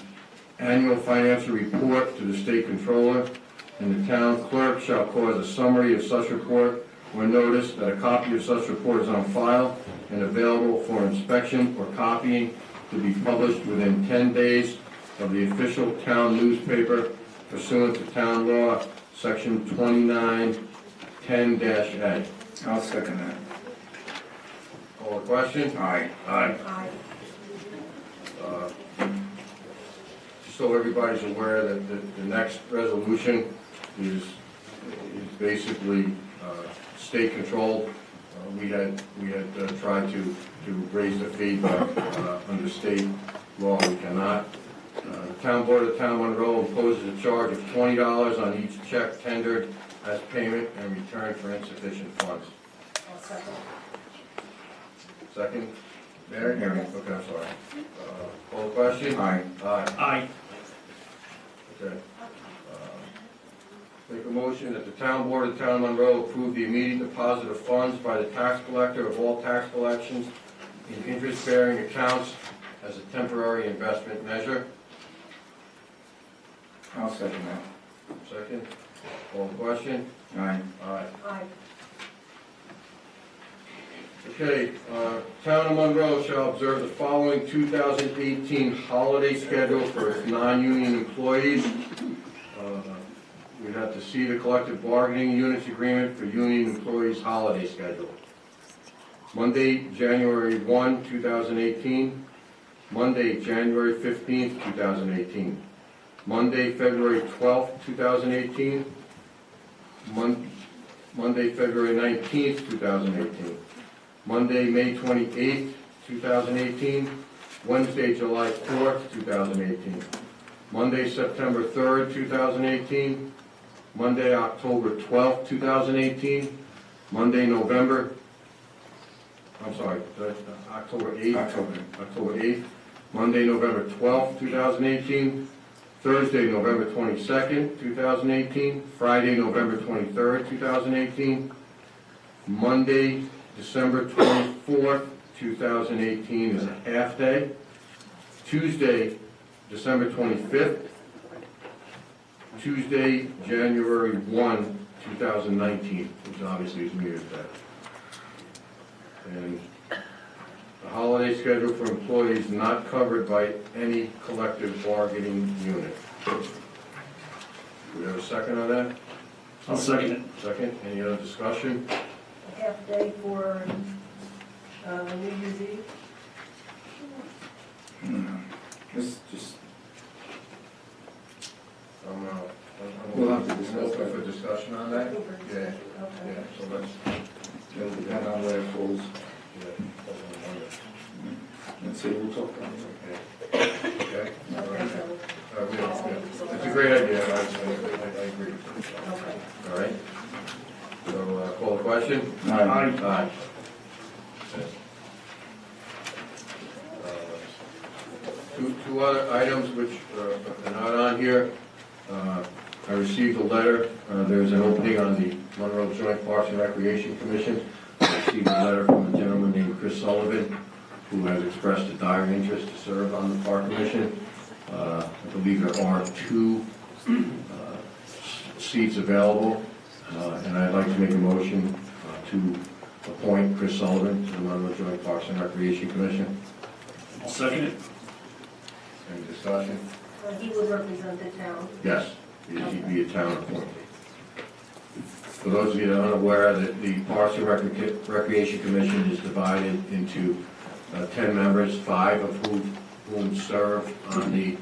annual financial report to the state controller, and the town clerk shall cause a summary of such report or notice that a copy of such report is on file and available for inspection or copying to be published within 10 days of the official town newspaper pursuant to town law, section 2910-A. I'll second that. Call the question? Aye. Aye. Aye. Just so everybody's aware that the next resolution is basically state controlled. We had tried to raise the fee, but under state law we cannot. The town board of the town of Monroe imposes a charge of $20 on each check tendered as payment and return for insufficient funds. I'll second. Second, Mary? Mary. Okay, I'm sorry. Call the question? Aye. Aye. Aye. Okay. Make a motion that the town board of the town of Monroe approve the immediate deposit of funds by the tax collector of all tax collections in interest-bearing accounts as a temporary investment measure. I'll second that. Second. Call the question? Aye. Aye. Aye. Okay, Town of Monroe shall observe the following 2018 holiday schedule for its non-union employees. We have to see the collective bargaining units agreement for union employees' holiday schedule. Monday, January 1, 2018. Monday, January 15th, 2018. Monday, February 12th, 2018. Monday, February 19th, 2018. Monday, May 28th, 2018. Wednesday, July 4th, 2018. Monday, September 3rd, 2018. Monday, October 12th, 2018. Monday, October 8th. October 8th. Monday, November 12th, 2018. Thursday, November 22nd, 2018. Friday, November 23rd, 2018. Monday, December 24th, 2018 is a half day. Tuesday, December 25th. Tuesday, January 1, 2019, which obviously is New Year's Day. And the holiday schedule for employees not covered by any collective bargaining unit. Do we have a second on that? I'll second it. Second, any other discussion? A half day for New Year's Eve. Just, I'm We'll have to discuss open that. for discussion on that. Open for Yeah, discussion, okay. yeah, so let's, it'll depend on where it falls. yeah, open on Monday. Let's see, we'll talk about it. Okay? Okay, so, Yeah. It's a great idea, I agree. okay. All right? So, call the question? Aye. Aye. Okay. Two other items which are not on here. I received a letter, there's an opening on the Monroe Joint Parks and Recreation Commission. I received a letter from a gentleman named Chris Sullivan, who has expressed a dire interest to serve on the Park Commission. I believe there are 2 seats available, and I'd like to make a motion to appoint Chris Sullivan to the Monroe Joint Parks and Recreation Commission. I'll second it. Any discussion? He would represent the town. Yes, he'd be a town appointee. For those of you that are unaware, the Parks and Recreation Commission is divided into 10 members, 5 of whom serve on the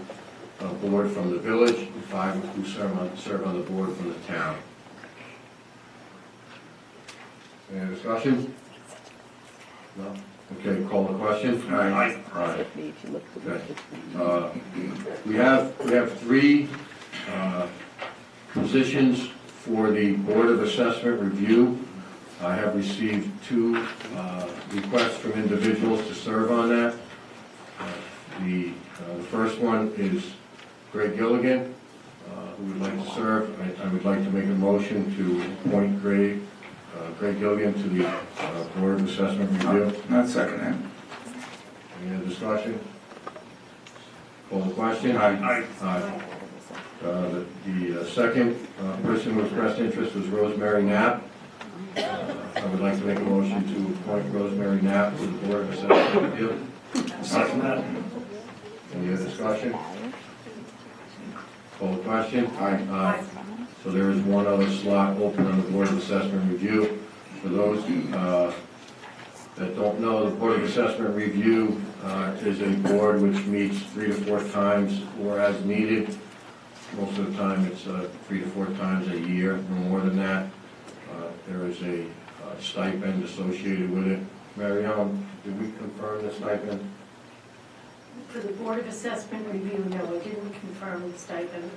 board from the village, and 5 who serve on the board from the town. Any discussion? No? Okay, call the question. Aye. Aye. Okay. We have 3 positions for the Board of Assessment Review. I have received 2 requests from individuals to serve on that. The first one is Greg Gilligan, who would like to serve. I would like to make a motion to appoint Greg Gilligan to the Board of Assessment Review. Not second that. Any other discussion? Call the question? Aye. Aye. The second person who expressed interest was Rosemary Knapp. I would like to make a motion to appoint Rosemary Knapp to the Board of Assessment Review. I'll second that. Any other discussion? Call the question? Aye. Aye. So there is one other slot open on the Board of Assessment Review. For those that don't know, the Board of Assessment Review is a board which meets 3 to 4 times or as needed. Most of the time it's 3 to 4 times a year, no more than that. There is a stipend associated with it. Mary Ellen, did we confirm the stipend? For the Board of Assessment Review, no, I didn't confirm the stipend.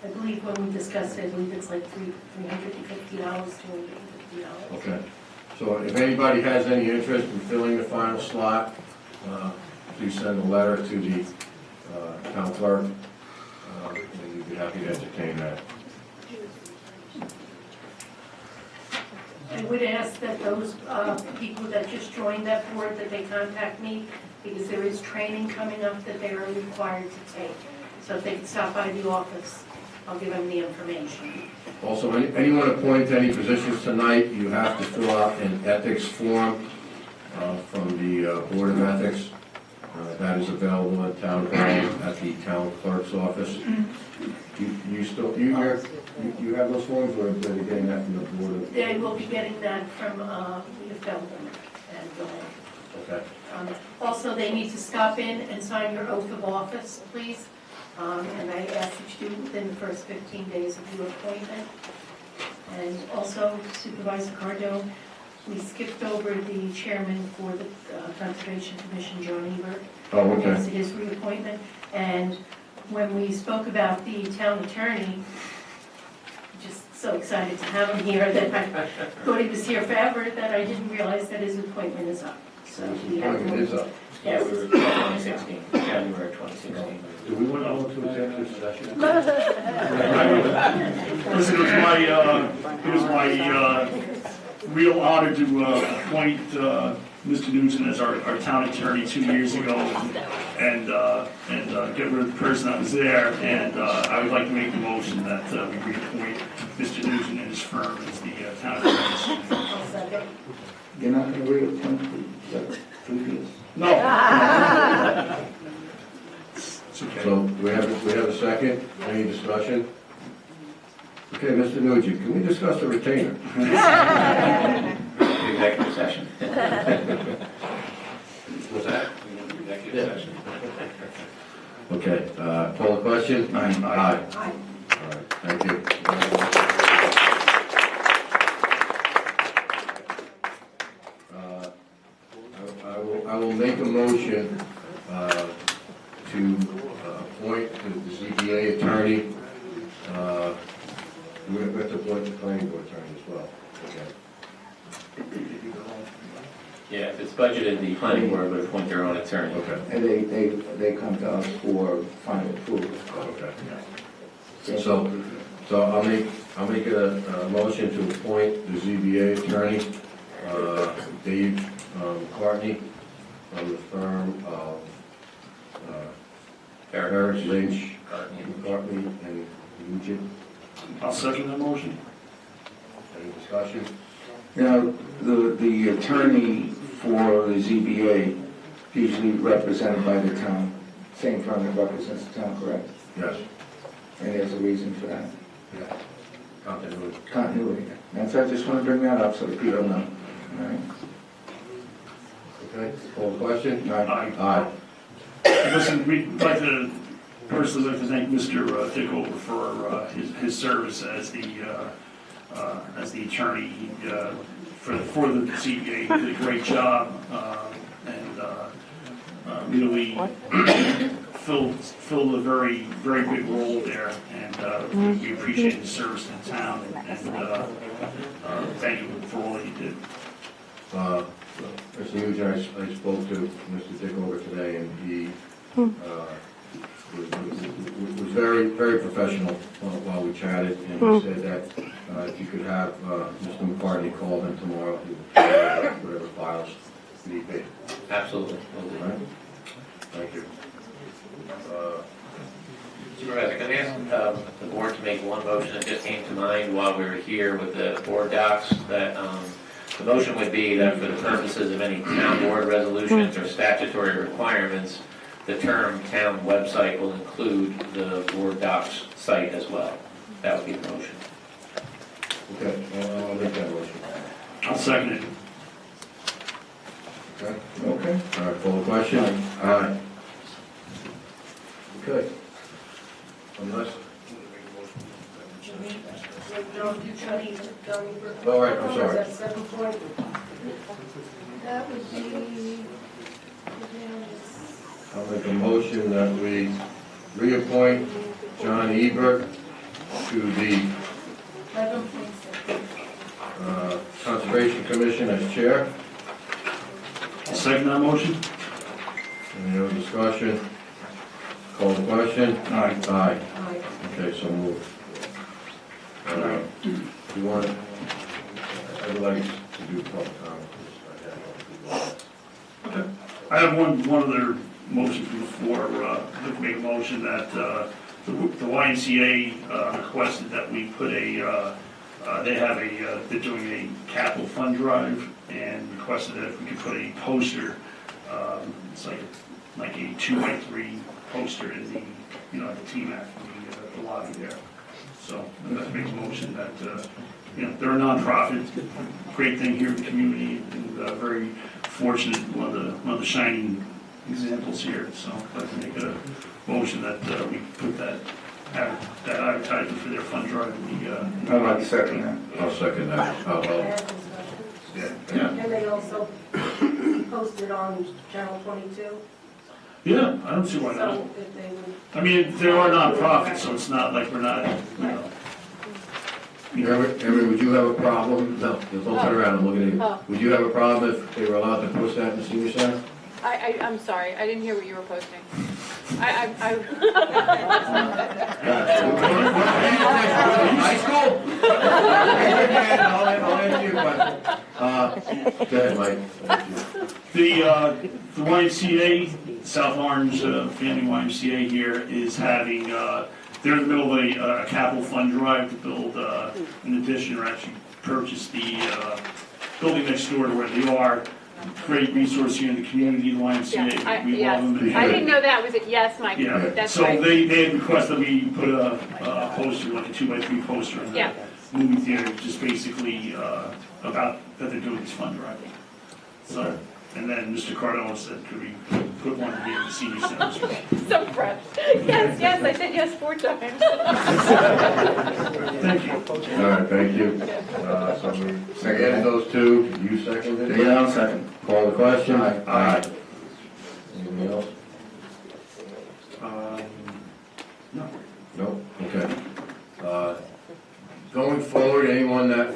I believe when we discussed it, I believe it's like $350, $250. Okay. So if anybody has any interest in filling the final slot, please send a letter to the town clerk, and we'd be happy to entertain that. I would ask that those people that just joined that board, that they contact me, because there is training coming up that they are required to take. So if they can stop by the office, I'll give them the information. Also, anyone appointed to any positions tonight, you have to fill out an ethics form from the Board of Ethics. That is available at town hall at the town clerk's office. You have those forms, or are they getting that from the Board of? They will be getting that from Rita Feldman and Okay. also, they need to stop in and sign your oath of office, please. And I ask that you do it within the first 15 days of your appointment. And also, Supervisor Cardone, we skipped over the chairman for the Conservation Commission, John Ebert. Oh, okay. It's his reappointment. And when we spoke about the town attorney, just so excited to have him here that I thought he was here forever, that I didn't realize that his appointment is up. So we have It is up. Yeah, we were 2016, January 2016. Do we want to go to executive session? Listen, it was my real honor to appoint Mr. Nugent as our town attorney 2 years ago and get rid of the person that was there. And I would like to make the motion that we reappoint Mr. Nugent and his firm as the town attorney. I'll second. You're not going to reappoint the previous? No. It's okay. So, we have a second? Any discussion? Okay, Mr. Nugent, can we discuss the retainer? Executive session. What's that? Executive session. Okay, call the question? Aye. Aye. All right, thank you. I will make a motion to appoint the ZBA attorney. We have to appoint the planning board attorney as well. Okay. Yeah, if it's budgeted, the planning board would appoint their own attorney. Okay. And they come to us for final approval. Okay. So I'll make a motion to appoint the ZBA attorney, Dave McCartney, from the firm of Harris, Lynch, McCartney, and Nugent. I'll second the motion. Any discussion? Now, the attorney for the ZBA usually represented by the town, same firm that represents the town, correct? Yes. And there's a reason for that. Yeah. Continuity. Continuity. And so I just want to bring that up so that people know. All right? Okay, call the question? Aye. Aye. Listen, we'd like to personally like to thank Mr. Dickover for his service as the attorney for the ZBA. He did a great job and really filled a very big role there. And we appreciate his service in town and thank him for all he did. Mr. Nugent, I spoke to Mr. Dickover today, and he was very professional while we chatted, and he said that if you could have Mr. McCartney call him tomorrow, he would provide whatever files need be. Absolutely. All right? Thank you. Supervisor, can I ask the board to make one motion that just came to mind while we were here with the board docs? That the motion would be that for the purposes of any town board resolutions or statutory requirements, the term town website will include the board docs site as well. That would be the motion. Okay, I'll make that motion. I'll second it. Okay? Okay. All right, call the question? Aye. Okay. Unless, all right, I'm sorry. That would be, I'll make a motion that we reappoint John Ebert to the 11.6. Conservation Commission as chair. I'll second that motion. Any other discussion? Call the question? Aye. Aye. Aye. Okay, so moved. You want, I would like to do public comment. I have one other motion from the floor. I'd like to make a motion that the YMCA requested that we put they're doing a capital fund drive and requested that if we could put a poster, it's like a 2x3 poster in the, at the TMAC, the lobby there. So I'd like to make a motion that, they're a nonprofit, great thing here in the community, and very fortunate, one of the shining examples here. So I'd like to make a motion that we put that advertisement for their fund drive in the. I'd like to second that. I'll second that. May I have discussion? Yeah. Can they also post it on Channel 22? Yeah, I don't see why not. So if they would. I mean, they are nonprofits, so it's not like we're not, Emery, would you have a problem? No, don't turn around and look at Oh. you. Would you have a problem if they were allowed to post that in the senior center? I'm sorry, I didn't hear what you were posting. High school? I'll answer your question. Go ahead, Mike. The YMCA, South Orange Family YMCA here is having, they're in the middle of a capital fund drive to build an addition or actually purchase the building next door to where they are. Great resource here in the community, the YMCA. We love them. I didn't know that was it. Yes, Mike, Yeah, that's so right. they had requested we put a poster, like a 2x3 poster in the Yeah. movie theater, just basically about that they're doing this fund drive. So, and then Mr. Cardone said, could we put one here in the senior center? So fresh. Yes, I said yes 4 times. Thank you. All right, thank you. So second those two, you seconded it? Yeah, I'll second. Call the question? Aye. Anything else? No. No? Okay. Going forward, anyone that,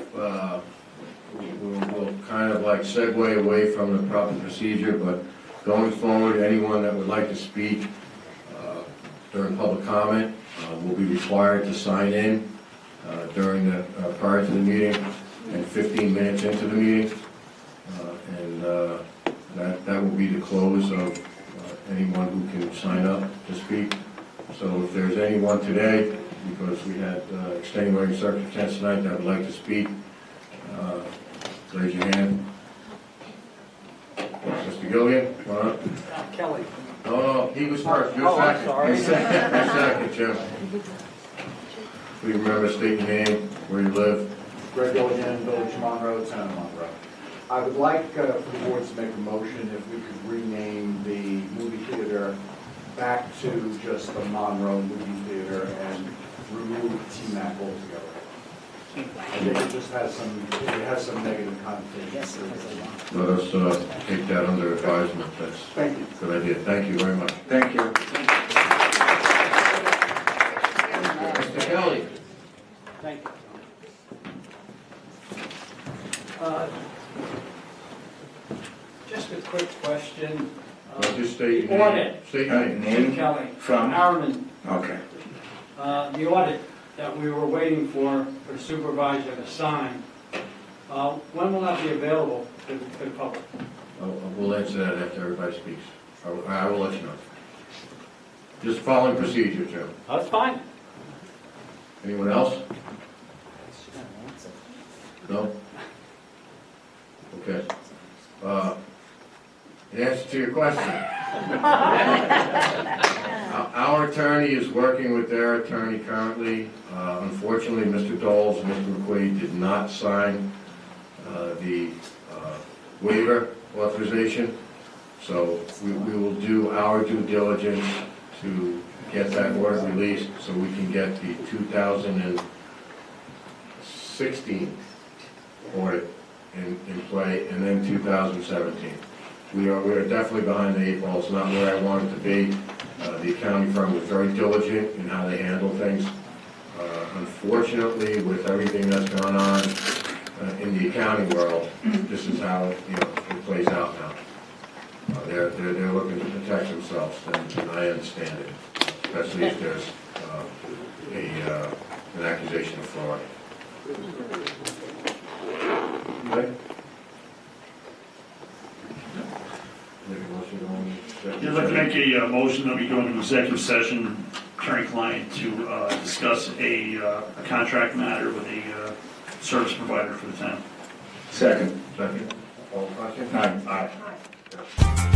we'll kind of like segue away from the proper procedure, but going forward, anyone that would like to speak during public comment will be required to sign in during the, prior to the meeting and 15 minutes into the meeting. And that will be the close of anyone who can sign up to speak. So if there's anyone today, because we had extenuating circumstances tonight that would like to speak, raise your hand. Mr. Gillian, come on up. Kelly. No, he was first, you're Oh, I'm second. sorry. You're second, Jim. Please remember, state your name, where you live. Greg Gilligan, Village Monroe, Town of Monroe. I would like for the board to make a motion if we could rename the movie theater back to just the Monroe Movie Theater and remove TMAC altogether. I think it just has some negative connotations. Let us take that under advisement. That's Thank you. a good idea. Thank you very much. Thank you. Mr. Kelly. Thank you. Just a quick question. Just state your name. Audit. State your name. Jim Kelly. From? Harriman. Okay. The audit that we were waiting for the supervisor to sign, when will that be available to the public? We'll answer that after everybody speaks. I will let you know. Just following procedure, Jim. That's fine. Anyone else? No? Okay. In answer to your question, our attorney is working with their attorney currently. Unfortunately, Mr. Doles and Mr. McQuaid did not sign the waiver authorization, so we will do our due diligence to get that order released so we can get the 2016 audit in play, and then 2017. We are definitely behind the 8 ball. It's not where I want it to be. The accounting firm was very diligent in how they handle things. Unfortunately, with everything that's gone on in the accounting world, this is how it plays out now. they're looking to protect themselves, and I understand it, especially if there's an accusation of fraud. Okay? Make a motion to go into executive I'd like to session. make a motion that we go into executive session, attorney-client, to discuss a contract matter with a service provider for the town. Second. Second. All in question? Aye. Aye.